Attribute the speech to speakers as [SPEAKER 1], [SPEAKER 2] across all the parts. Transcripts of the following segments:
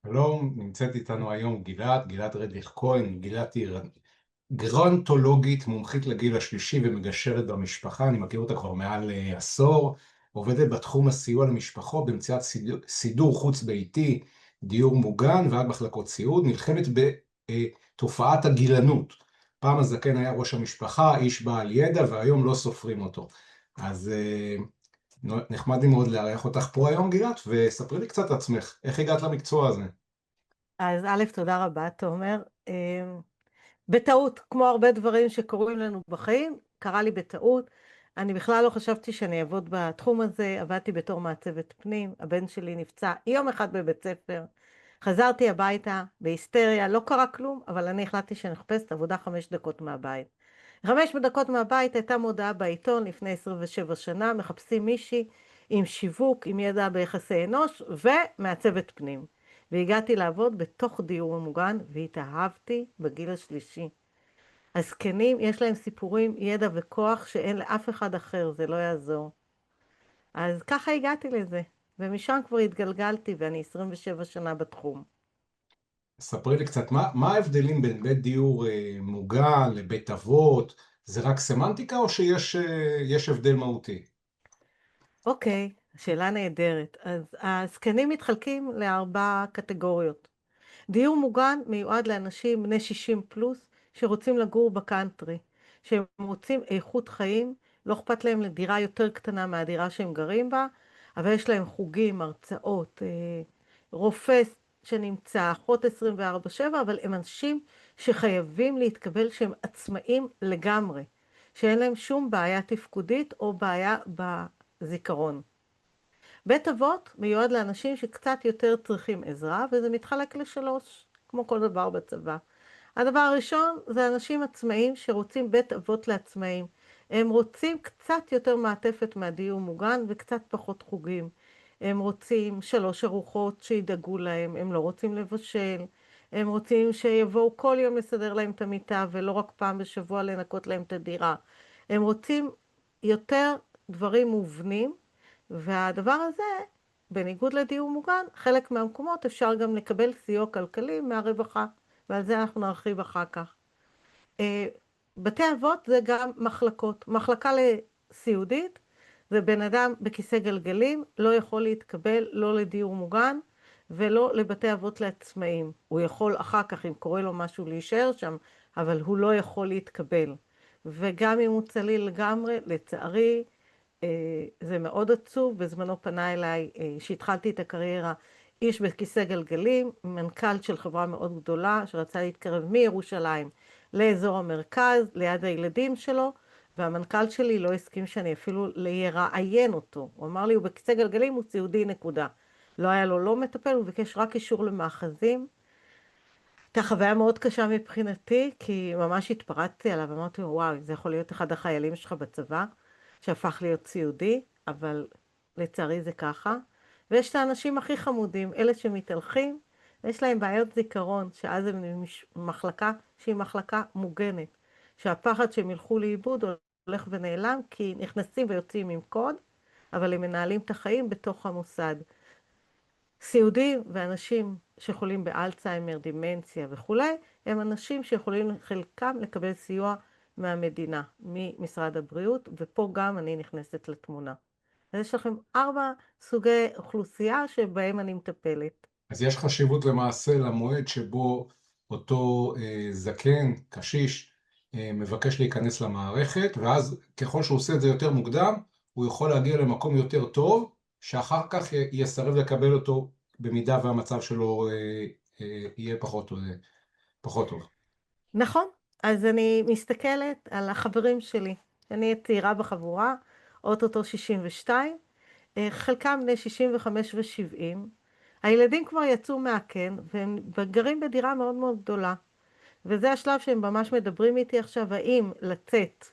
[SPEAKER 1] שלום, נמצאת איתנו היום גלעד רדליך כהן. גלעד היא גרונטולוגית, מומחית לגיל השלישי ומגשרת במשפחה. אני מכיר אותה כבר מעל עשור. עובדת בתחום הסיוע למשפחות במציאת סידור חוץ ביתי, דיור מוגן ועד מחלקות סיעוד. נלחמת בתופעת הגילנות. פעם הזקן היה ראש המשפחה, איש בעל ידע, והיום לא סופרים אותו. אז נחמד לי מאוד לארח אותך פה היום, גלעד, וספרי לי קצת עצמך, איך הגעת למקצוע הזה?
[SPEAKER 2] אז א', תודה רבה, תומר. בטעות, כמו הרבה דברים שקורים לנו בחיים, קרה לי בטעות. אני בכלל לא חשבתי שאני אעבוד בתחום הזה, עבדתי בתור מעצבת פנים, הבן שלי נפצע יום אחד בבית ספר, חזרתי הביתה בהיסטריה, לא קרה כלום, אבל אני החלטתי שאני מחפשת עבודה 5 דקות מהבית. 5 דקות מהבית הייתה מודעה בעיתון לפני 27 שנה, מחפשים מישהי עם שיווק, עם ידע ביחסי אנוש ומעצבת פנים. והגעתי לעבוד בתוך דיור מוגן, והתאהבתי בגיל השלישי. הזקנים, יש להם סיפורים, ידע וכוח שאין לאף אחד אחר, זה לא יעזור. אז ככה הגעתי לזה, ומשם כבר התגלגלתי, ואני 27 שנה בתחום.
[SPEAKER 1] ספרי לי קצת, מה ההבדלים בין בית דיור מוגן לבית אבות? זה רק סמנטיקה או שיש יש הבדל מהותי?
[SPEAKER 2] אוקיי, שאלה נהדרת. אז הזקנים מתחלקים לארבע קטגוריות. דיור מוגן מיועד לאנשים בני 60 פלוס שרוצים לגור בקאנטרי, שהם רוצים איכות חיים, לא אכפת להם לדירה יותר קטנה מהדירה שהם גרים בה, אבל יש להם חוגים, הרצאות, רופא שנמצא, אחות 24/7, אבל הם אנשים שחייבים להתקבל שהם עצמאים לגמרי, שאין להם שום בעיה תפקודית או בעיה בזיכרון. בית אבות מיועד לאנשים שקצת יותר צריכים עזרה, וזה מתחלק לשלוש, כמו כל דבר בצבא. הדבר הראשון זה אנשים עצמאים שרוצים בית אבות לעצמאים. הם רוצים קצת יותר מעטפת מהדיור מוגן וקצת פחות חוגים. הם רוצים 3 ארוחות שידאגו להם, הם לא רוצים לבשל, הם רוצים שיבואו כל יום לסדר להם את המיטה ולא רק פעם בשבוע לנקות להם את הדירה. הם רוצים יותר דברים מובנים, והדבר הזה, בניגוד לדיור מוגן, חלק מהמקומות אפשר גם לקבל סיוע כלכלי מהרווחה, ועל זה אנחנו נרחיב אחר כך. בתי אבות זה גם מחלקות. מחלקה לסיעודית, זה בן אדם בכיסא גלגלים, לא יכול להתקבל לא לדיור מוגן ולא לבתי אבות לעצמאים. הוא יכול אחר כך, אם קורה לו משהו, להישאר שם, אבל הוא לא יכול להתקבל. וגם אם הוא צליל לגמרי, לצערי, זה מאוד עצוב. בזמנו פנה אליי, שהתחלתי את הקריירה, איש בכיסא גלגלים, מנכ"ל של חברה מאוד גדולה, שרצה להתקרב מירושלים לאזור המרכז, ליד הילדים שלו, והמנכ"ל שלי לא הסכים שאני אפילו לראיין אותו. הוא אמר לי, הוא בכיסא גלגלים, הוא סיעודי, נקודה. לא היה לו לא מטפל, הוא ביקש רק אישור למאחזים. הייתה חוויה מאוד קשה מבחינתי, כי ממש התפרצתי עליו, אמרתי לו, וואו, זה יכול להיות אחד החיילים שלך בצבא, שהפך להיות סיעודי, אבל לצערי זה ככה. ויש את האנשים הכי חמודים, אלה שמתהלכים, ויש להם בעיות זיכרון, שאז הם מחלקה שהיא מחלקה מוגנת, שהפחד שהם ילכו לאיבוד הולך ונעלם, כי נכנסים ויוצאים עם קוד, אבל הם מנהלים את החיים בתוך המוסד. סיעודים ואנשים שחולים באלצהיימר, דימנציה וכולי, הם אנשים שיכולים חלקם לקבל סיוע מהמדינה, ממשרד הבריאות, ופה גם אני נכנסת לתמונה. אז יש לכם 4 סוגי אוכלוסייה שבהם אני מטפלת.
[SPEAKER 1] אז יש חשיבות למעשה למועד שבו אותו זקן, קשיש, מבקש להיכנס למערכת, ואז ככל שהוא עושה את זה יותר מוקדם, הוא יכול להגיע למקום יותר טוב, שאחר כך יסרב לקבל אותו במידה והמצב שלו יהיה פחות טוב.
[SPEAKER 2] נכון, אז אני מסתכלת על החברים שלי. אני צעירה בחבורה, אוטוטו 62, חלקם בני 65 ו-70. הילדים כבר יצאו מהקן, והם גרים בדירה מאוד מאוד גדולה. וזה השלב שהם ממש מדברים איתי עכשיו, האם לצאת,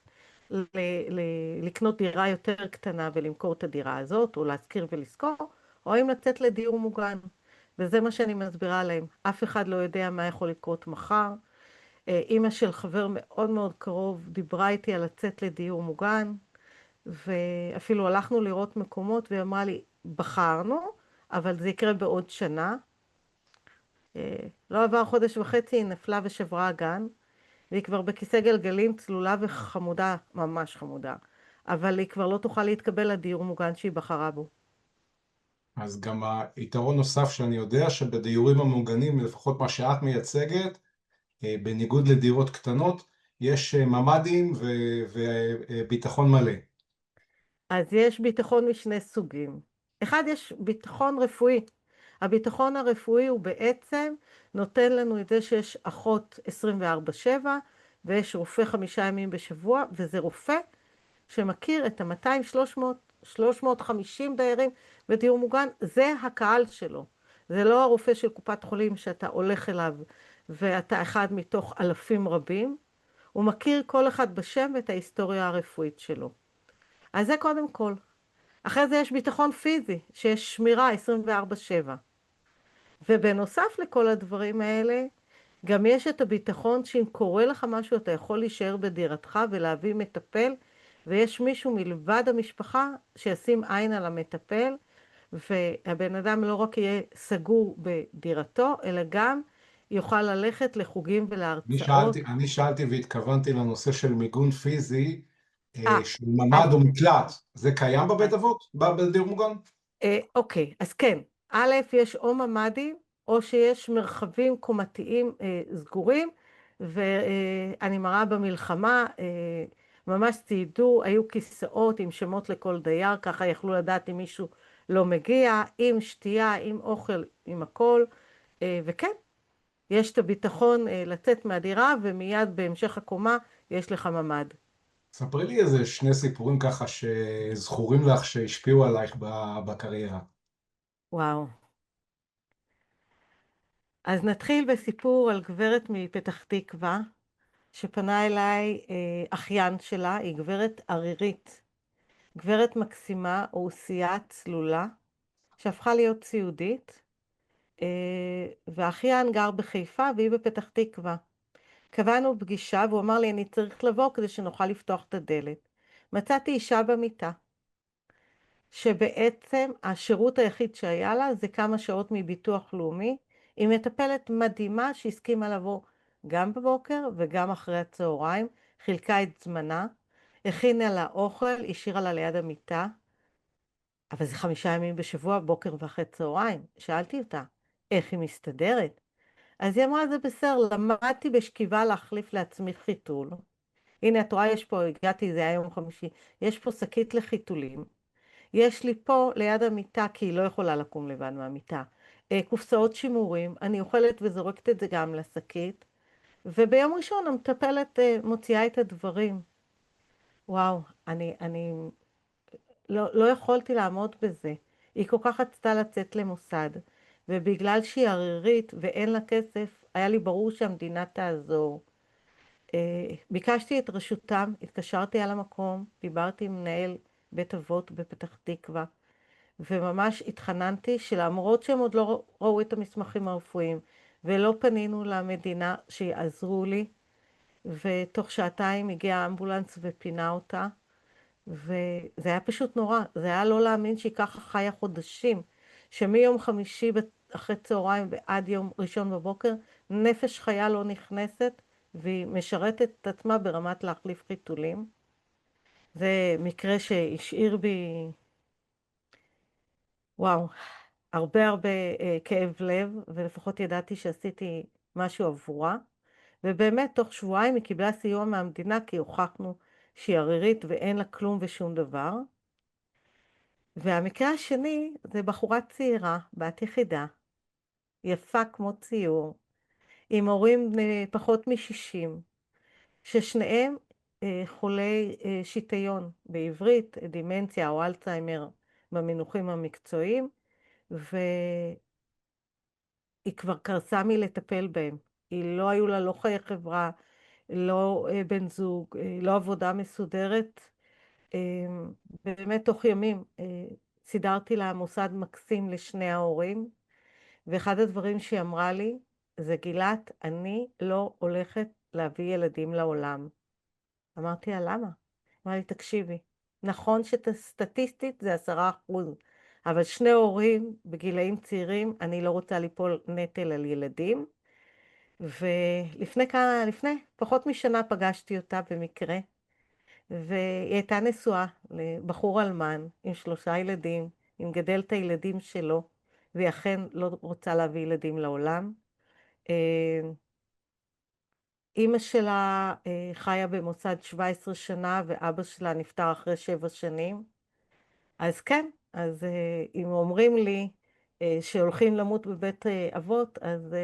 [SPEAKER 2] לקנות דירה יותר קטנה ולמכור את הדירה הזאת, או להשכיר ולשכור, או האם לצאת לדיור מוגן. וזה מה שאני מסבירה להם. אף אחד לא יודע מה יכול לקרות מחר. אימא של חבר מאוד מאוד קרוב דיברה איתי על לצאת לדיור מוגן, ואפילו הלכנו לראות מקומות, והיא אמרה לי, בחרנו, אבל זה יקרה בעוד שנה. לא עבר חודש וחצי, היא נפלה ושברה אגן, והיא כבר בכיסא גלגלים, צלולה וחמודה, ממש חמודה. אבל היא כבר לא תוכל להתקבל לדיור מוגן שהיא בחרה בו.
[SPEAKER 1] אז גם היתרון נוסף שאני יודע שבדיורים המוגנים, לפחות מה שאת מייצגת, בניגוד לדירות קטנות, יש ממ"דים וביטחון מלא.
[SPEAKER 2] אז יש ביטחון משני סוגים. אחד, יש ביטחון רפואי. הביטחון הרפואי הוא בעצם נותן לנו את זה שיש אחות 24/7, ויש רופא 5 ימים בשבוע, וזה רופא שמכיר את ה-200, 300, 350 דיירים בדיור מוגן, זה הקהל שלו. זה לא הרופא של קופת חולים שאתה הולך אליו ואתה אחד מתוך אלפים רבים, הוא מכיר כל אחד בשם ואת ההיסטוריה הרפואית שלו. אז זה קודם כל. אחרי זה יש ביטחון פיזי, שיש שמירה 24/7. ובנוסף לכל הדברים האלה, גם יש את הביטחון שאם קורה לך משהו, אתה יכול להישאר בדירתך ולהביא מטפל, ויש מישהו מלבד המשפחה שישים עין על המטפל, והבן אדם לא רק יהיה סגור בדירתו, אלא גם יוכל ללכת לחוגים ולהרצאות.
[SPEAKER 1] אני שאלתי והתכוונתי לנושא של מיגון פיזי,
[SPEAKER 2] אה,
[SPEAKER 1] של
[SPEAKER 2] אז,
[SPEAKER 1] ממ"ד או מקלט. זה קיים בבית אבות? בדיור מוגן?
[SPEAKER 2] אוקיי, אז כן, א', יש או ממ"דים, או שיש מרחבים קומתיים סגורים, ואני מראה במלחמה, ממש ציידו, היו כיסאות עם שמות לכל דייר, ככה יכלו לדעת אם מישהו לא מגיע, עם שתייה, עם אוכל, עם הכל, וכן, יש את הביטחון לצאת מהדירה, ומיד בהמשך הקומה יש לך ממ"ד.
[SPEAKER 1] ספרי לי איזה שני סיפורים ככה שזכורים לך שהשפיעו עלייך בקריירה.
[SPEAKER 2] וואו. אז נתחיל בסיפור על גברת מפתח תקווה, שפנה אליי אחיין שלה, היא גברת ערירית, גברת מקסימה, אוכלוסייה צלולה, שהפכה להיות סיעודית, והאחיין גר בחיפה והיא בפתח תקווה. קבענו פגישה והוא אמר לי, אני צריך לבוא כדי שנוכל לפתוח את הדלת. מצאתי אישה במיטה, שבעצם השירות היחיד שהיה לה זה כמה שעות מביטוח לאומי, היא מטפלת מדהימה שהסכימה לבוא גם בבוקר וגם אחרי הצהריים, חילקה את זמנה, הכינה לה אוכל, השאירה לה ליד המיטה, אבל זה 5 ימים בשבוע, בוקר ואחרי צהריים. שאלתי אותה, איך היא מסתדרת? אז היא אמרה, זה בסדר, למדתי בשכיבה להחליף לעצמי חיתול. הנה, את רואה, יש פה, הגעתי, זה היה יום חמישי, יש פה שקית לחיתולים. יש לי פה ליד המיטה, כי היא לא יכולה לקום לבד מהמיטה, קופסאות שימורים, אני אוכלת וזורקת את זה גם לשקית, וביום ראשון המטפלת מוציאה את הדברים. וואו, אני לא יכולתי לעמוד בזה. היא כל כך רצתה לצאת למוסד, ובגלל שהיא ערירית ואין לה כסף, היה לי ברור שהמדינה תעזור. ביקשתי את רשותם, התקשרתי על המקום, דיברתי עם מנהל בית אבות בפתח תקווה, וממש התחננתי שלמרות שהם עוד לא ראו את המסמכים הרפואיים, ולא פנינו למדינה שיעזרו לי, ותוך שעתיים הגיע האמבולנס ופינה אותה, וזה היה פשוט נורא, זה היה לא להאמין שהיא ככה חיה חודשים, שמיום חמישי אחרי צהריים ועד יום ראשון בבוקר, נפש חיה לא נכנסת, והיא משרתת את עצמה ברמת להחליף חיתולים. זה מקרה שהשאיר בי, וואו, הרבה כאב לב, ולפחות ידעתי שעשיתי משהו עבורה. ובאמת, תוך שבועיים היא קיבלה סיוע מהמדינה, כי הוכחנו שהיא ערירית ואין לה כלום ושום דבר. והמקרה השני זה בחורה צעירה, בת יחידה, יפה כמו ציור, עם הורים פחות מ-60, ששניהם חולי שיטיון, בעברית, דימנציה או אלצהיימר במינוחים המקצועיים, והיא כבר קרסה מלטפל בהם. היא לא היו לה לא חיי חברה, לא בן זוג, לא עבודה מסודרת. באמת תוך ימים סידרתי לה מוסד מקסים לשני ההורים, ואחד הדברים שהיא אמרה לי זה, גילת, אני לא הולכת להביא ילדים לעולם. אמרתי לה, למה? אמרה לי, תקשיבי, נכון שסטטיסטית זה 10%, אבל שני הורים בגילאים צעירים, אני לא רוצה ליפול נטל על ילדים. לפני פחות משנה פגשתי אותה במקרה, והיא הייתה נשואה לבחור אלמן עם 3 ילדים, עם גדל את הילדים שלו, והיא אכן לא רוצה להביא ילדים לעולם. אימא שלה חיה במוסד 17 שנה, ואבא שלה נפטר אחרי 7 שנים. אז כן, אז אם אומרים לי שהולכים למות בבית אבות, אז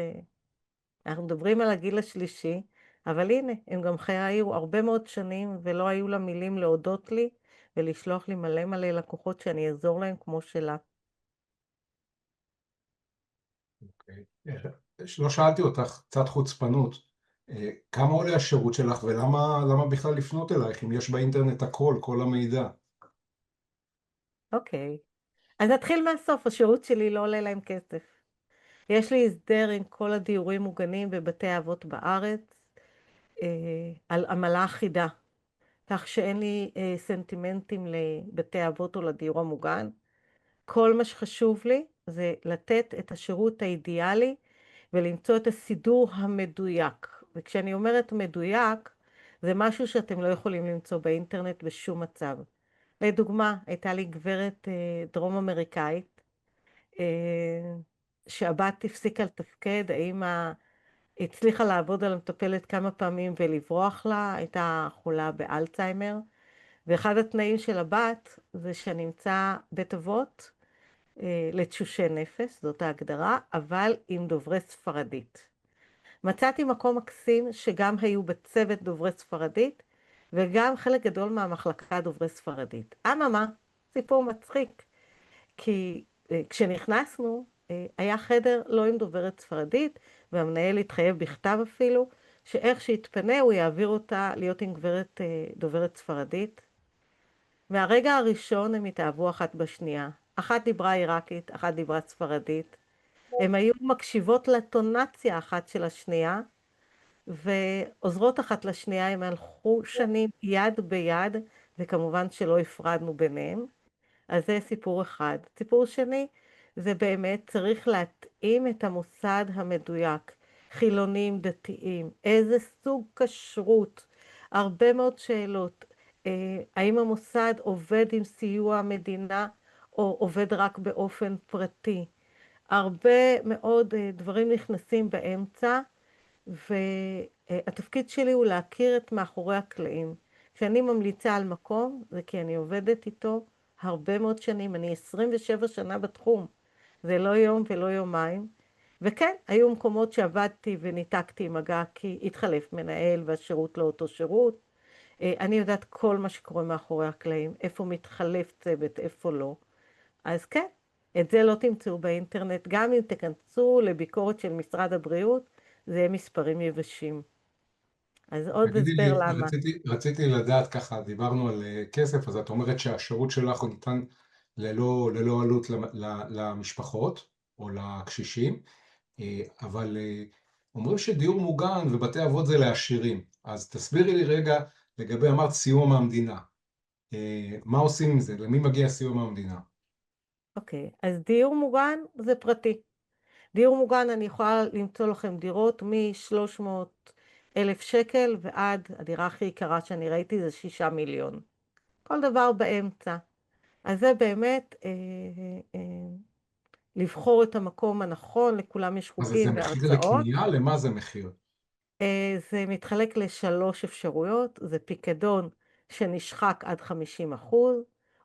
[SPEAKER 2] אנחנו מדברים על הגיל השלישי, אבל הנה, הם גם חיו הרבה מאוד שנים, ולא היו לה מילים להודות לי, ולשלוח לי מלא מלא לקוחות שאני אעזור להם כמו שלה.
[SPEAKER 1] אוקיי. לא שאלתי אותך, קצת חוצפנות, כמה עולה השירות שלך ולמה בכלל לפנות אלייך אם יש באינטרנט הכל, כל המידע?
[SPEAKER 2] אוקיי, אז נתחיל מהסוף, השירות שלי לא עולה להם כסף. יש לי הסדר עם כל הדיורים מוגנים בבתי האבות בארץ, על עמלה אחידה, כך שאין לי סנטימנטים לבתי האבות או לדיור המוגן. כל מה שחשוב לי זה לתת את השירות האידיאלי ולמצוא את הסידור המדויק. וכשאני אומרת מדויק, זה משהו שאתם לא יכולים למצוא באינטרנט בשום מצב. לדוגמה, הייתה לי גברת דרום אמריקאית, שהבת הפסיקה לתפקד, האמא הצליחה לעבוד על המטפלת כמה פעמים ולברוח לה, הייתה חולה באלצהיימר, ואחד התנאים של הבת זה שנמצא בית אבות לתשושי נפש, זאת ההגדרה, אבל עם דוברי ספרדית. מצאתי מקום מקסים שגם היו בצוות דוברי ספרדית, וגם חלק גדול מהמחלקה דוברי ספרדית. אממה, סיפור מצחיק, כי כשנכנסנו, היה חדר לא עם דוברת ספרדית, והמנהל התחייב בכתב אפילו, שאיך שיתפנה הוא יעביר אותה להיות עם גברת דוברת ספרדית. מהרגע הראשון הם התאהבו אחת בשנייה. אחת דיברה עיראקית, אחת דיברה ספרדית. הן היו מקשיבות לטונציה אחת של השנייה, ועוזרות אחת לשנייה, הם הלכו שנים יד ביד, וכמובן שלא הפרדנו ביניהם. אז זה סיפור אחד. סיפור שני, זה באמת צריך להתאים את המוסד המדויק. חילונים, דתיים, איזה סוג כשרות, הרבה מאוד שאלות. האם המוסד עובד עם סיוע המדינה או עובד רק באופן פרטי? הרבה מאוד דברים נכנסים באמצע, והתפקיד שלי הוא להכיר את מאחורי הקלעים. כשאני ממליצה על מקום, זה כי אני עובדת איתו הרבה מאוד שנים, אני 27 שנה בתחום, זה לא יום ולא יומיים. וכן, היו מקומות שעבדתי וניתקתי מגע כי התחלף מנהל והשירות לא אותו שירות. אני יודעת כל מה שקורה מאחורי הקלעים, איפה מתחלף צוות, איפה לא. אז כן, את זה לא תמצאו באינטרנט, גם אם תכנסו לביקורת של משרד הבריאות, זה יהיה מספרים יבשים. אז עוד
[SPEAKER 1] תגידי
[SPEAKER 2] הסבר
[SPEAKER 1] לי,
[SPEAKER 2] למה.
[SPEAKER 1] רציתי לדעת ככה, דיברנו על כסף, אז את אומרת שהשירות שלך הוא ניתן ללא עלות למשפחות או לקשישים, אבל אומרים שדיור מוגן ובתי אבות זה לעשירים, אז תסבירי לי רגע לגבי, אמרת סיוע מהמדינה, מה עושים עם זה? למי מגיע סיוע מהמדינה?
[SPEAKER 2] אוקיי, אז דיור מוגן זה פרטי. דיור מוגן אני יכולה למצוא לכם דירות מ-300,000 שקל ועד הדירה הכי יקרה שאני ראיתי זה 6 מיליון. כל דבר באמצע. אז זה באמת לבחור את המקום הנכון, לכולם יש
[SPEAKER 1] אז זה
[SPEAKER 2] חוקים
[SPEAKER 1] מחיר
[SPEAKER 2] והרצאות.
[SPEAKER 1] לקנייה? למה זה מחיר?
[SPEAKER 2] זה מתחלק ל3 אפשרויות, זה פיקדון שנשחק עד 50%,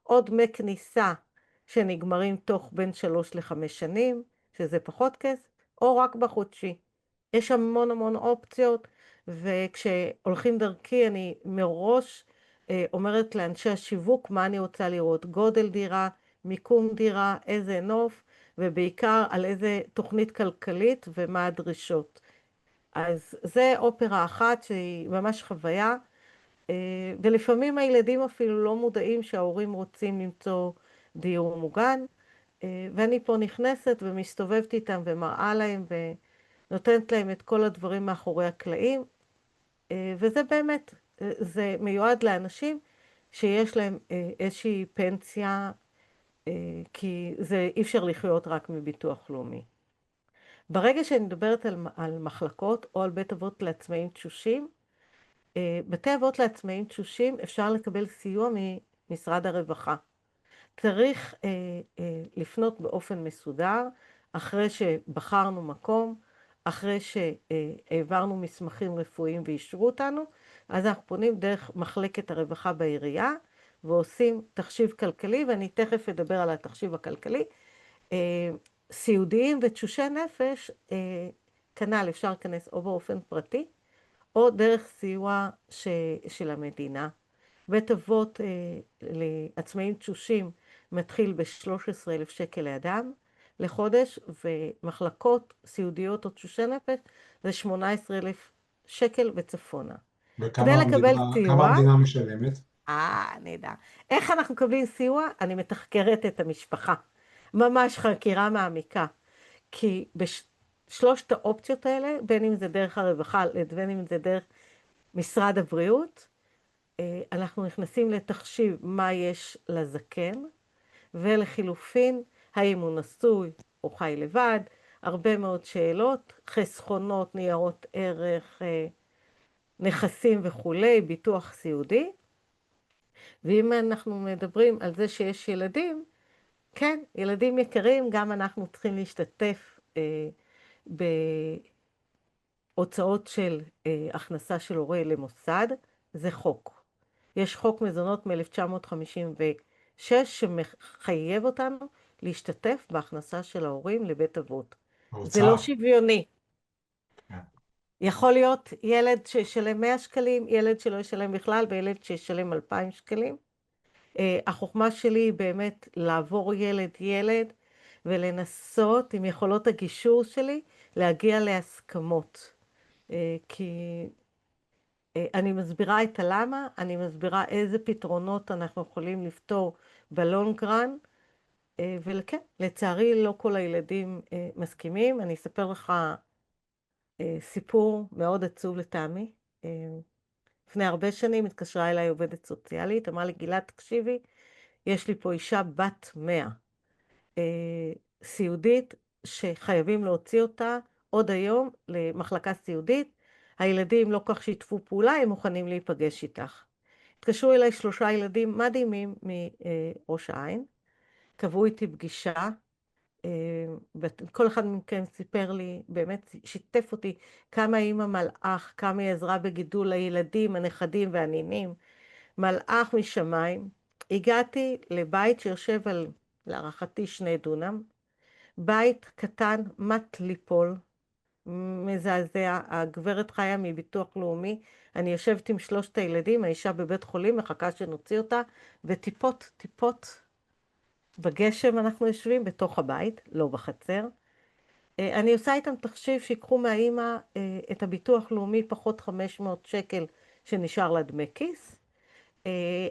[SPEAKER 2] עוד דמי כניסה שנגמרים תוך בין 3 ל5 שנים, שזה פחות כסף, או רק בחודשי. יש המון המון אופציות, וכשהולכים דרכי אני מראש אומרת לאנשי השיווק מה אני רוצה לראות, גודל דירה, מיקום דירה, איזה נוף, ובעיקר על איזה תוכנית כלכלית ומה הדרישות. אז זה אופרה אחת שהיא ממש חוויה, ולפעמים הילדים אפילו לא מודעים שההורים רוצים למצוא דיור מוגן, ואני פה נכנסת ומסתובבת איתם ומראה להם ונותנת להם את כל הדברים מאחורי הקלעים, וזה באמת, זה מיועד לאנשים שיש להם איזושהי פנסיה כי זה אי אפשר לחיות רק מביטוח לאומי. ברגע שאני מדברת על מחלקות או על בית אבות לעצמאים תשושים, בתי אבות לעצמאים תשושים אפשר לקבל סיוע ממשרד הרווחה. צריך לפנות באופן מסודר, אחרי שבחרנו מקום, אחרי שהעברנו מסמכים רפואיים ואישרו אותנו, אז אנחנו פונים דרך מחלקת הרווחה בעירייה, ועושים תחשיב כלכלי, ואני תכף אדבר על התחשיב הכלכלי. סיעודיים ותשושי נפש, כנ"ל אפשר להיכנס או באופן פרטי, או דרך סיוע של המדינה. בית אבות לעצמאים תשושים מתחיל ב-13,000 שקל לאדם לחודש, ומחלקות סיעודיות או תשושי נפש זה 18,000 שקל וצפונה. כדי לקבל
[SPEAKER 1] כמה
[SPEAKER 2] סיוע,
[SPEAKER 1] המדינה משלמת?
[SPEAKER 2] נדע. איך אנחנו מקבלים סיוע? אני מתחקרת את המשפחה. ממש חקירה מעמיקה. כי בשלושת האופציות האלה, בין אם זה דרך הרווחה, בין אם זה דרך משרד הבריאות, אנחנו נכנסים לתחשיב מה יש לזקן, ולחילופין, האם הוא נשוי או חי לבד, הרבה מאוד שאלות, חסכונות, ניירות ערך, נכסים וכולי, ביטוח סיעודי. ואם אנחנו מדברים על זה שיש ילדים, כן, ילדים יקרים, גם אנחנו צריכים להשתתף בהוצאות של הכנסה של הורה למוסד, זה חוק. יש חוק מזונות מ-1956 שמחייב אותנו להשתתף בהכנסה של ההורים לבית אבות. זה
[SPEAKER 1] ההוצאה.
[SPEAKER 2] לא שוויוני.
[SPEAKER 1] כן.
[SPEAKER 2] יכול להיות ילד שישלם 100 שקלים, ילד שלא ישלם בכלל, וילד שישלם 2,000 שקלים. החוכמה שלי היא באמת לעבור ילד ולנסות עם יכולות הגישור שלי להגיע להסכמות. כי אני מסבירה את הלמה, אני מסבירה איזה פתרונות אנחנו יכולים לפתור בלונגרן, ולכן, לצערי לא כל הילדים מסכימים. אני אספר לך סיפור מאוד עצוב לטעמי. לפני הרבה שנים התקשרה אליי עובדת סוציאלית, אמרה לי, גילת, תקשיבי, יש לי פה אישה בת 100, סיעודית, שחייבים להוציא אותה עוד היום למחלקה סיעודית. הילדים לא כך שיתפו פעולה, הם מוכנים להיפגש איתך. התקשרו אליי 3 ילדים מדהימים מראש העין, קבעו איתי פגישה, כל אחד מכם סיפר לי, באמת שיתף אותי כמה אימא מלאך, כמה היא עזרה בגידול הילדים, הנכדים והנינים, מלאך משמיים. הגעתי לבית שיושב על, להערכתי, 2 דונם, בית קטן, מט ליפול, מזעזע. הגברת חיה מביטוח לאומי, אני יושבת עם 3 הילדים, האישה בבית חולים, מחכה שנוציא אותה, וטיפות, טיפות בגשם אנחנו יושבים בתוך הבית, לא בחצר. אני עושה איתם תחשיב שיקחו מהאימא את הביטוח לאומי פחות 500 שקל שנשאר לה דמי כיס.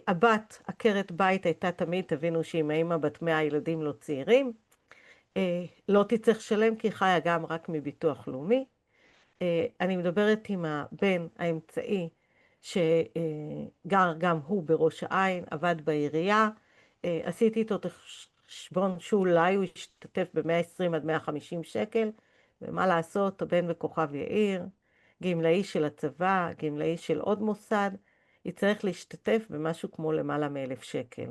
[SPEAKER 2] הבת, עקרת בית, הייתה תמיד, תבינו שעם האימא בת 100 ילדים לא צעירים. לא תצטרך לשלם כי היא חיה גם רק מביטוח לאומי. אני מדברת עם הבן האמצעי שגר גם הוא בראש העין, עבד בעירייה. עשיתי איתו חשבון שאולי הוא ישתתף ב-120 עד 150 שקל, ומה לעשות, הבן בכוכב יאיר, גמלאי של הצבא, גמלאי של עוד מוסד, יצטרך להשתתף במשהו כמו למעלה מ1,000 שקל.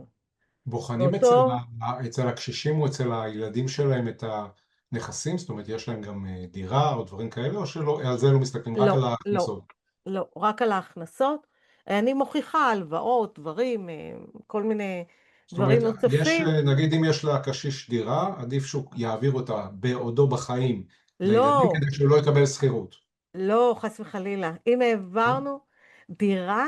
[SPEAKER 1] בוחנים
[SPEAKER 2] ואותו,
[SPEAKER 1] אצל הקשישים או אצל הילדים שלהם את הנכסים? זאת אומרת, יש להם גם דירה או דברים כאלה, או שעל זה לא מסתכלים, רק על
[SPEAKER 2] לא, לא,
[SPEAKER 1] ההכנסות?
[SPEAKER 2] לא, רק על ההכנסות. אני מוכיחה הלוואות, דברים, כל מיני
[SPEAKER 1] זאת אומרת,
[SPEAKER 2] דברים נוספים.
[SPEAKER 1] נגיד אם יש לקשיש דירה, עדיף שהוא יעביר אותה בעודו בחיים לילדים
[SPEAKER 2] לא,
[SPEAKER 1] כדי שהוא לא יקבל שכירות.
[SPEAKER 2] לא, חס וחלילה. אם העברנו דירה,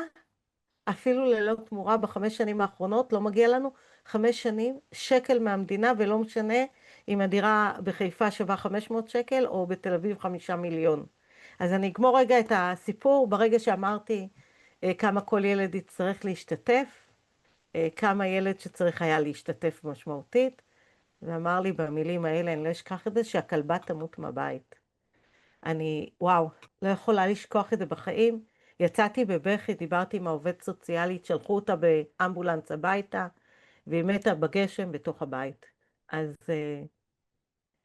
[SPEAKER 2] אפילו ללא תמורה ב5 שנים האחרונות, לא מגיע לנו 5 שנים שקל מהמדינה, ולא משנה אם הדירה בחיפה שווה 500 שקל, או בתל אביב 5 מיליון. אז אני אגמור רגע את הסיפור. ברגע שאמרתי כמה כל ילד יצטרך להשתתף, כמה ילד שצריך היה להשתתף משמעותית, ואמר לי במילים האלה, אני לא אשכח את זה, שהכלבה תמות מהבית. אני, וואו, לא יכולה לשכוח את זה בחיים. יצאתי בבכי, דיברתי עם העובד סוציאלית, שלחו אותה באמבולנס הביתה, והיא מתה בגשם בתוך הבית. אז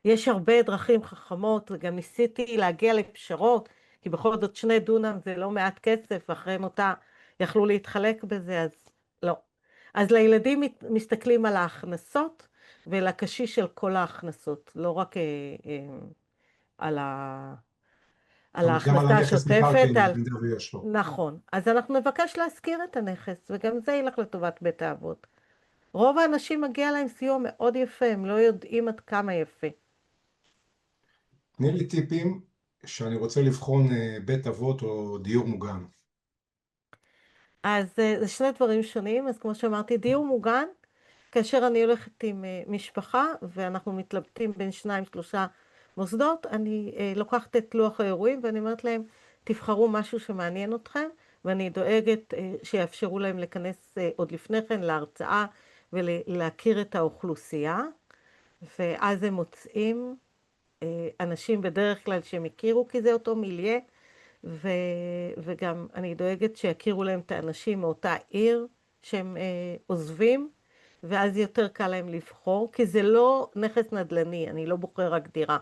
[SPEAKER 2] יש הרבה דרכים חכמות, וגם ניסיתי להגיע לפשרות, כי בכל זאת 2 דונם זה לא מעט כסף, ואחרי מותה יכלו להתחלק בזה, אז לא. אז לילדים מסתכלים על ההכנסות, ולקשיש של כל ההכנסות, לא רק על
[SPEAKER 1] זאת
[SPEAKER 2] על
[SPEAKER 1] אומרת, גם על
[SPEAKER 2] ההכנסה
[SPEAKER 1] הנכס
[SPEAKER 2] השוטפת,
[SPEAKER 1] מקרקעין, במידה ויש לו.
[SPEAKER 2] נכון. אז אנחנו נבקש להשכיר את הנכס, וגם זה ילך לטובת בית האבות. רוב האנשים מגיע להם סיוע מאוד יפה, הם לא יודעים עד כמה יפה.
[SPEAKER 1] תני לי טיפים שאני רוצה לבחון בית אבות או דיור מוגן.
[SPEAKER 2] אז זה 2 דברים שונים, אז כמו שאמרתי, דיור מוגן, כאשר אני הולכת עם משפחה, ואנחנו מתלבטים בין 2-3 מוסדות, אני לוקחת את לוח האירועים, ואני אומרת להם, תבחרו משהו שמעניין אתכם, ואני דואגת שיאפשרו להם להיכנס עוד לפני כן להרצאה, ולהכיר את האוכלוסייה, ואז הם מוצאים אנשים בדרך כלל שהם הכירו, כי זה אותו מיליה, וגם אני דואגת שיכירו להם את האנשים מאותה עיר שהם עוזבים, ואז יותר קל להם לבחור, כי זה לא נכס נדל"ני, אני לא בוחר רק דירה.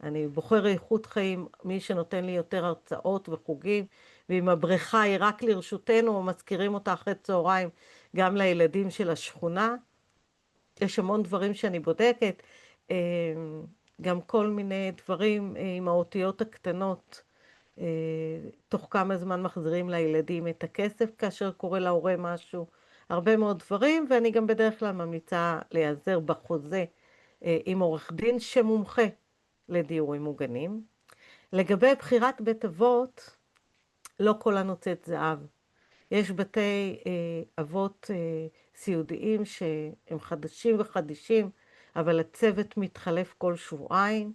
[SPEAKER 2] אני בוחר איכות חיים, מי שנותן לי יותר הרצאות וחוגים, ואם הבריכה היא רק לרשותנו, מזכירים אותה אחרי צהריים גם לילדים של השכונה. יש המון דברים שאני בודקת, גם כל מיני דברים עם האותיות הקטנות, תוך כמה זמן מחזירים לילדים את הכסף כאשר קורה להורה משהו, הרבה מאוד דברים, ואני גם בדרך כלל ממליצה להיעזר בחוזה עם עורך דין שמומחה לדיורים מוגנים. לגבי בחירת בית אבות, לא כל הנוצאת זהב. יש בתי אבות סיעודיים שהם חדשים וחדישים, אבל הצוות מתחלף כל שבועיים,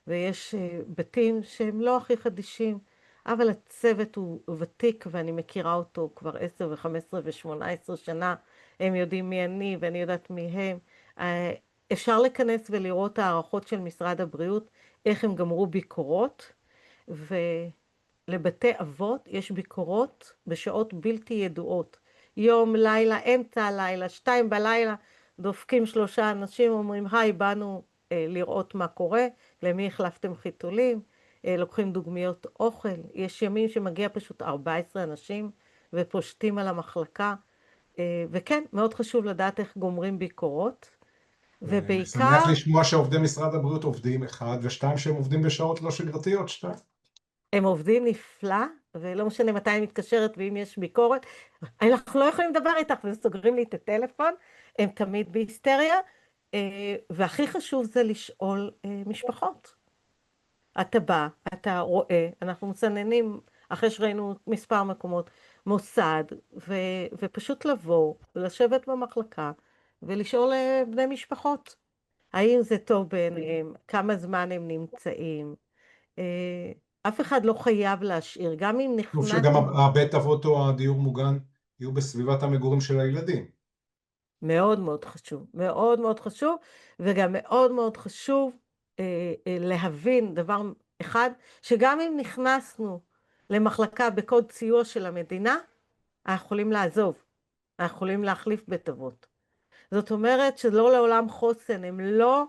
[SPEAKER 2] ויש בתים שהם לא הכי חדישים, אבל הצוות הוא ותיק ואני מכירה אותו כבר 10 ו-15 ו-18 שנה, הם יודעים מי אני ואני יודעת מי הם. אפשר להיכנס ולראות הערכות של משרד הבריאות, איך הם גמרו ביקורות, ולבתי אבות יש ביקורות בשעות בלתי ידועות. יום, לילה, אמצע הלילה, 2 בלילה, דופקים 3 אנשים, אומרים, היי, באנו לראות מה קורה, למי החלפתם חיתולים, לוקחים דוגמיות אוכל. יש ימים שמגיע פשוט 14 אנשים ופושטים על המחלקה, וכן, מאוד חשוב לדעת איך גומרים ביקורות,
[SPEAKER 1] אני
[SPEAKER 2] ובעיקר,
[SPEAKER 1] שמח לשמוע שעובדי משרד הבריאות עובדים, 1, ו-2, שהם עובדים בשעות לא שגרתיות, 2.
[SPEAKER 2] הם עובדים נפלא, ולא משנה מתי אני מתקשרת ואם יש ביקורת, אנחנו לא יכולים לדבר איתך, וסוגרים לי את הטלפון, הם תמיד בהיסטריה, והכי חשוב זה לשאול משפחות. אתה בא, אתה רואה, אנחנו מסננים, אחרי שראינו מספר מקומות, מוסד, ופשוט לבוא, לשבת במחלקה, ולשאול בני משפחות, האם זה טוב בעיניהם, כמה זמן הם נמצאים. אף אחד לא חייב להשאיר, גם אם
[SPEAKER 1] טוב
[SPEAKER 2] נכנס...
[SPEAKER 1] שגם הבית אבות או הדיור מוגן יהיו בסביבת המגורים של הילדים.
[SPEAKER 2] מאוד מאוד חשוב, מאוד מאוד חשוב, וגם מאוד מאוד חשוב להבין דבר אחד, שגם אם נכנסנו למחלקה בקוד סיוע של המדינה, אנחנו יכולים לעזוב, אנחנו יכולים להחליף בית אבות. זאת אומרת שלא לעולם חוסן, הם לא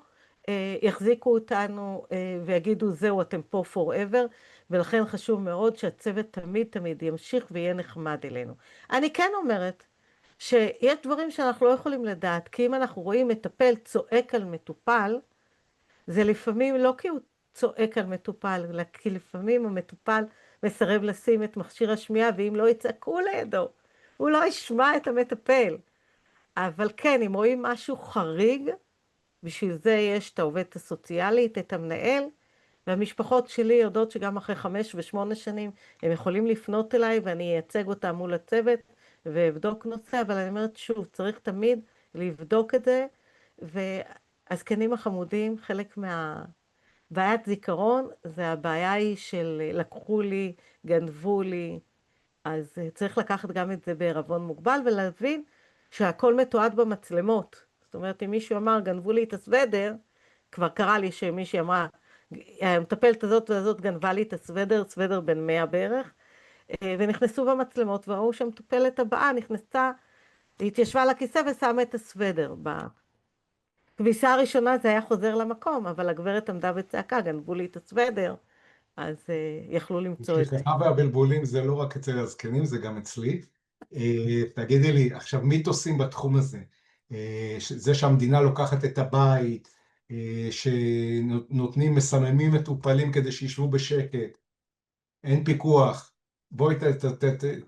[SPEAKER 2] יחזיקו אותנו ויגידו זהו אתם פה forever, ולכן חשוב מאוד שהצוות תמיד תמיד ימשיך ויהיה נחמד אלינו. אני כן אומרת שיש דברים שאנחנו לא יכולים לדעת, כי אם אנחנו רואים מטפל צועק על מטופל, זה לפעמים לא כי הוא צועק על מטופל, אלא כי לפעמים המטופל מסרב לשים את מכשיר השמיעה, ואם לא יצעקו לידו, הוא לא ישמע את המטפל. אבל כן, אם רואים משהו חריג, בשביל זה יש את העובדת הסוציאלית, את המנהל, והמשפחות שלי יודעות שגם אחרי 5 ו8 שנים הם יכולים לפנות אליי ואני אייצג אותם מול הצוות ואבדוק נושא, אבל אני אומרת שוב, צריך תמיד לבדוק את זה, והזקנים החמודים, חלק מהבעיית זיכרון, זה הבעיה היא של לקחו לי, גנבו לי, אז צריך לקחת גם את זה בערבון מוגבל ולהבין שהכל מתועד במצלמות. זאת אומרת, אם מישהו אמר, גנבו לי את הסוודר, כבר קרה לי שמישהי אמרה, המטפלת הזאת והזאת גנבה לי את הסוודר, סוודר בן 100 בערך, ונכנסו במצלמות, וראו שהמטפלת הבאה נכנסה היא התיישבה על הכיסא ושמה את הסוודר. בכביסה הראשונה זה היה חוזר למקום, אבל הגברת עמדה בצעקה, גנבו לי את הסוודר, אז יכלו למצוא את זה.
[SPEAKER 1] השכחה והבלבולים זה לא רק אצל הזקנים, זה גם אצלי. תגידי לי, עכשיו מיתוסים בתחום הזה, זה שהמדינה לוקחת את הבית, שנותנים, מסממים מטופלים כדי שישבו בשקט, אין פיקוח. בואי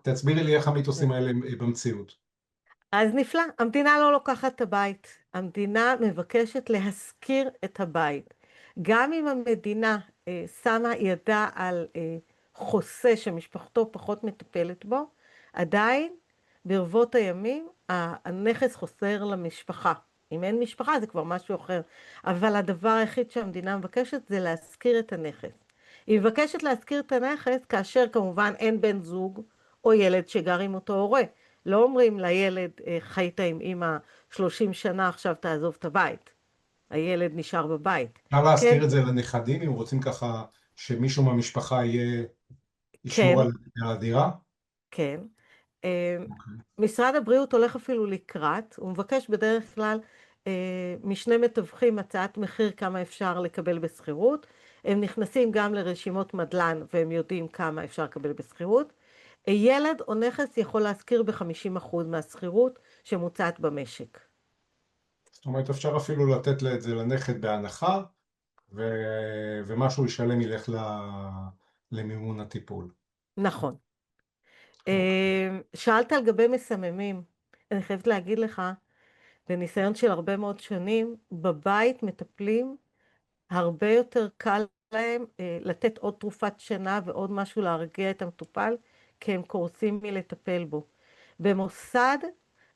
[SPEAKER 1] תסבירי לי איך המיתוסים האלה במציאות.
[SPEAKER 2] אז נפלא, המדינה לא לוקחת את הבית, המדינה מבקשת להשכיר את הבית. גם אם המדינה שמה ידה על חוסה שמשפחתו פחות מטפלת בו, עדיין ברבות הימים הנכס חוסר למשפחה. אם אין משפחה זה כבר משהו אחר. אבל הדבר היחיד שהמדינה מבקשת זה להשכיר את הנכס. היא מבקשת להשכיר את הנכס כאשר כמובן אין בן זוג או ילד שגר עם אותו הורה. לא אומרים לילד, חיית עם אמא 30 שנה, עכשיו תעזוב את הבית. הילד נשאר בבית.
[SPEAKER 1] אפשר
[SPEAKER 2] כן,
[SPEAKER 1] להזכיר את זה לנכדים, אם רוצים ככה שמישהו מהמשפחה
[SPEAKER 2] כן,
[SPEAKER 1] ישמור על הדירה?
[SPEAKER 2] כן. אה,
[SPEAKER 1] אוקיי.
[SPEAKER 2] משרד הבריאות הולך אפילו לקראת, הוא מבקש בדרך כלל משני מתווכים הצעת מחיר כמה אפשר לקבל בשכירות. הם נכנסים גם לרשימות מדלן והם יודעים כמה אפשר לקבל בשכירות. ילד או נכס יכול להשכיר ב-50% מהשכירות שמוצעת במשק.
[SPEAKER 1] זאת אומרת, אפשר אפילו לתת את זה לנכד בהנחה, ו... ומשהו ישלם ילך למימון הטיפול.
[SPEAKER 2] נכון.
[SPEAKER 1] אוקיי.
[SPEAKER 2] שאלת על גבי מסממים. אני חייבת להגיד לך, בניסיון של הרבה מאוד שנים, בבית מטפלים הרבה יותר קל להם לתת עוד תרופת שינה ועוד משהו להרגיע את המטופל, כי הם קורסים מלטפל בו. במוסד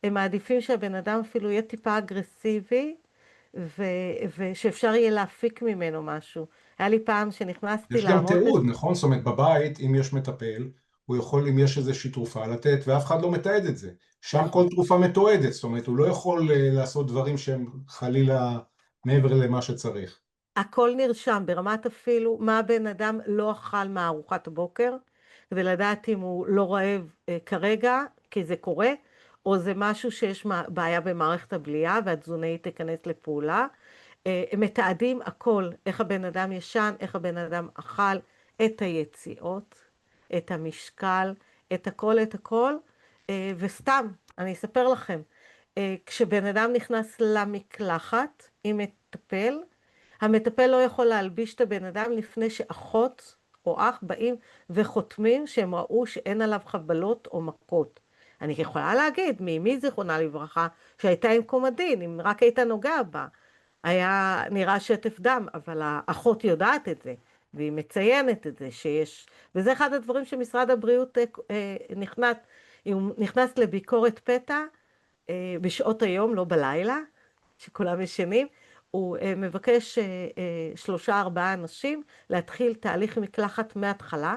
[SPEAKER 2] הם מעדיפים שהבן אדם אפילו יהיה טיפה אגרסיבי, ושאפשר יהיה להפיק ממנו משהו. היה לי פעם שנכנסתי
[SPEAKER 1] יש גם
[SPEAKER 2] לערוד
[SPEAKER 1] תיעוד, נכון? זאת אומרת, בבית, אם יש מטפל, הוא יכול, אם יש איזושהי תרופה, לתת, ואף אחד לא מתעד את זה. שם
[SPEAKER 2] נכון.
[SPEAKER 1] כל תרופה מתועדת, זאת אומרת, הוא לא יכול לעשות דברים שהם חלילה מעבר למה שצריך.
[SPEAKER 2] הכל נרשם ברמת אפילו מה הבן אדם לא אכל מארוחת הבוקר, כדי לדעת אם הוא לא רעב כרגע, כי זה קורה, או זה משהו שיש בעיה במערכת הבליעה והתזונאית תיכנס לפעולה. הם מתעדים הכל, איך הבן אדם ישן, איך הבן אדם אכל, את היציאות, את המשקל, את הכל, וסתם, אני אספר לכם, כשבן אדם נכנס למקלחת עם מטפל, המטפל לא יכול להלביש את הבן אדם לפני שאחות או אח באים וחותמים שהם ראו שאין עליו חבלות או מכות. אני יכולה להגיד, מאמי זיכרונה לברכה, שהייתה עם קומדין, אם רק היית נוגע בה, היה נראה שטף דם, אבל האחות יודעת את זה, והיא מציינת את זה שיש, וזה אחד הדברים שמשרד הבריאות נכנס, הוא נכנס לביקורת פתע בשעות היום, לא בלילה, שכולם ישנים, הוא מבקש 3-4 אנשים להתחיל תהליך מקלחת מההתחלה,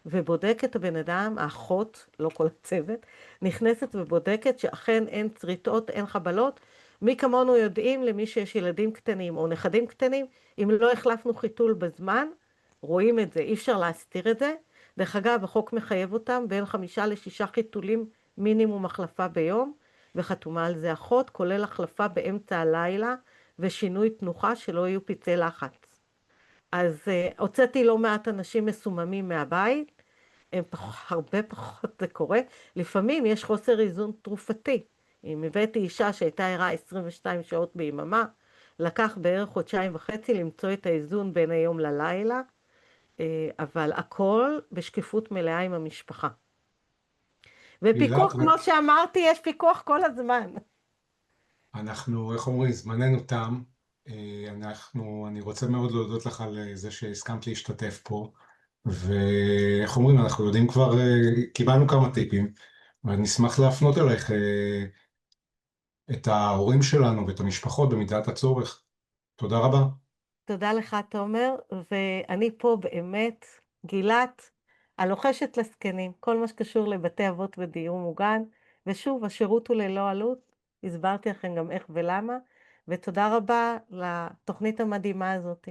[SPEAKER 2] ובודק את הבן אדם, האחות, לא כל הצוות, נכנסת ובודקת שאכן אין צריטות, אין חבלות. מי כמונו יודעים, למי שיש ילדים קטנים או נכדים קטנים, אם לא החלפנו חיתול בזמן, רואים את זה, אי אפשר להסתיר את זה. דרך אגב, החוק מחייב אותם בין 5-6 חיתולים מינימום החלפה ביום, וחתומה על זה אחות, כולל החלפה באמצע הלילה ושינוי תנוחה שלא יהיו פצעי לחץ. אז הוצאתי לא מעט אנשים מסוממים מהבית, הרבה פחות זה קורה. לפעמים יש חוסר איזון תרופתי. אם הבאתי אישה שהייתה ערה 22 שעות ביממה, לקח בערך 1.5 חודשים למצוא את האיזון בין היום ללילה, אבל הכל בשקיפות מלאה עם המשפחה.
[SPEAKER 1] גילת,
[SPEAKER 2] ופיקוח, כמו שאמרתי, יש פיקוח כל הזמן.
[SPEAKER 1] אנחנו, איך אומרים, זמננו תם. אני רוצה מאוד להודות לך על זה שהסכמת להשתתף פה, ואיך אומרים, אנחנו יודעים כבר, קיבלנו כמה טיפים, ונשמח להפנות אלייך את ההורים שלנו ואת המשפחות במידת הצורך. תודה רבה.
[SPEAKER 2] תודה לך, תומר, ואני פה באמת, גילת, הלוחשת לזקנים, כל מה שקשור לבתי אבות ודיור מוגן, ושוב, השירות הוא ללא עלות, הסברתי לכם גם איך ולמה, ותודה רבה לתוכנית המדהימה הזאת.